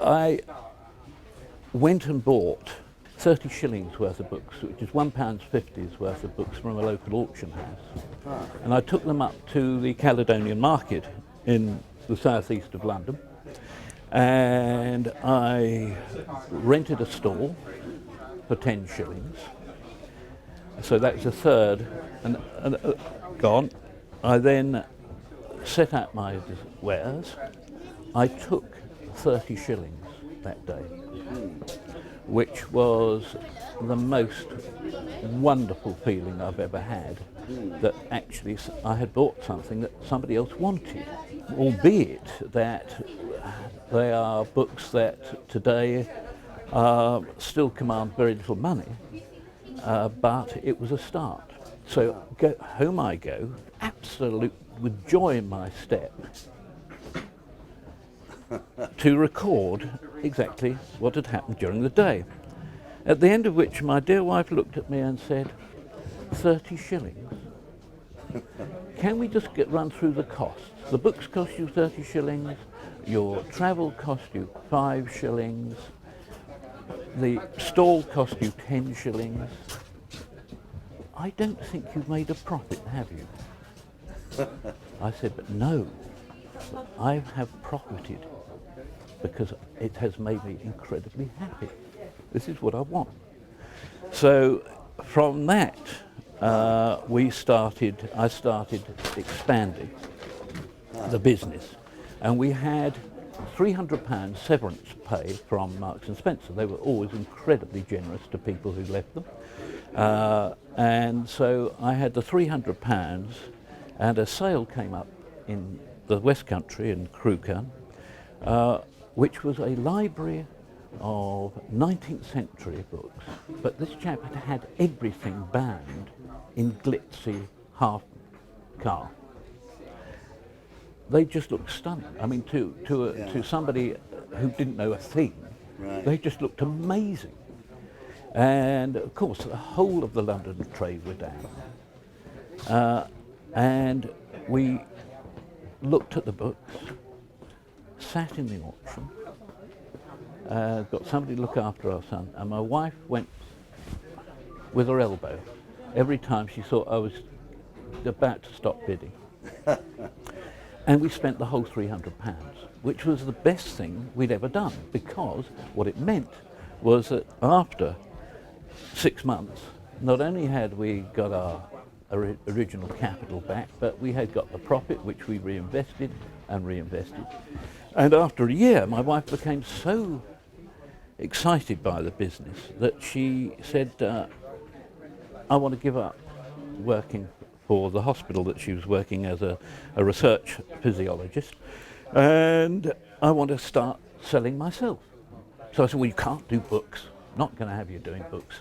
I went and bought 30 shillings worth of books, which is £1.50 worth of books from a local auction house. And I took them up to the Caledonian Market in the southeast of London, and I rented a stall for 10 shillings. So that's a third and gone. I then set out my wares. I took 30 shillings that day, which was the most wonderful feeling I've ever had, that actually I had bought something that somebody else wanted, albeit that they are books that today still command very little money, but it was a start. So home I go, absolute with joy in my step, to record exactly what had happened during the day. At the end of which my dear wife looked at me and said, 30 shillings? Can we just run through the costs? The books cost you 30 shillings, your travel cost you 5 shillings, the stall cost you 10 shillings. I don't think you've made a profit, have you? I said, but no, I have profited because it has made me incredibly happy. This is what I want. So from that, I started expanding the business, and we had £300 severance pay from Marks and Spencer. They were always incredibly generous to people who left them. And so I had the £300, and a sale came up in the West Country in Crewkerne, which was a library of 19th century books, but this chap had had everything bound in glitzy half calf. They just looked stunning. I mean, to somebody who didn't know a thing, they just looked amazing. And of course, the whole of the London trade were down. And we looked at the books, sat in the auction, got somebody to look after our son, and my wife went with her elbow every time she thought I was about to stop bidding. And we spent the whole £300, which was the best thing we'd ever done, because what it meant was that after 6 months, not only had we got our original capital back, but we had got the profit, which we reinvested and reinvested. And after a year, my wife became so excited by the business that she said, I want to give up working for the hospital that she was working as a research physiologist, and I want to start selling myself. So I said, well, you can't do books. Not going to have you doing books,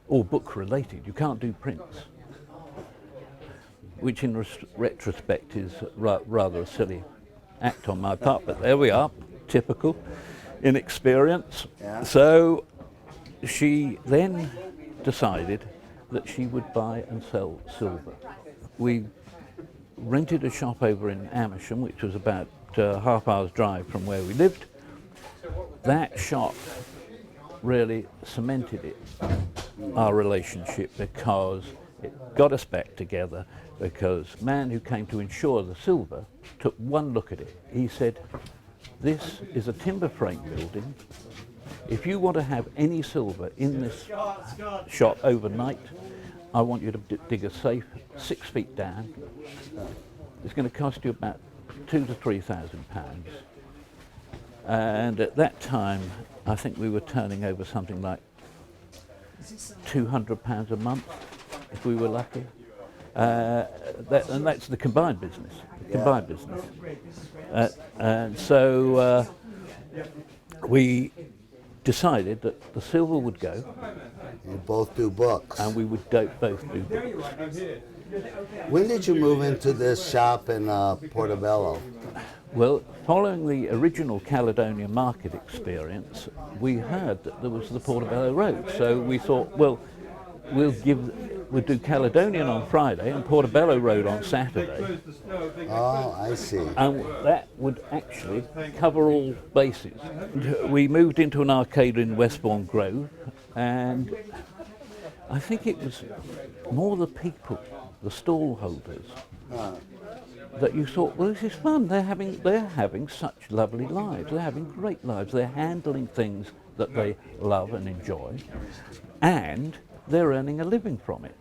or book related. You can't do prints, which in retrospect is rather a silly act on my part, but there we are, typical inexperience. Yeah. So she then decided that she would buy and sell silver. We rented a shop over in Amersham, which was about half hour's drive from where we lived. That shop really cemented our relationship, because it got us back together, because the man who came to insure the silver took one look at it. He said, this is a timber frame building. If you want to have any silver in this shop overnight, I want you to dig a safe 6 feet down. It's going to cost you about £2,000 to £3,000. And at that time, I think we were turning over something like £200 a month, if we were lucky. And that's the combined business. And so we decided that the silver would go. You both do books. And we would both do books. When did you move into this shop in Portobello? Well, following the original Caledonian Market experience, we heard that there was the Portobello Road. So we thought, well, we'll do Caledonian on Friday and Portobello Road on Saturday, Oh, I see. and that would actually cover all bases. We moved into an arcade in Westbourne Grove, and I think it was more the people, the stall holders, that you thought, well, this is fun. They're having such lovely lives. They're having great lives. They're handling things that they love and enjoy, and they're earning a living from it.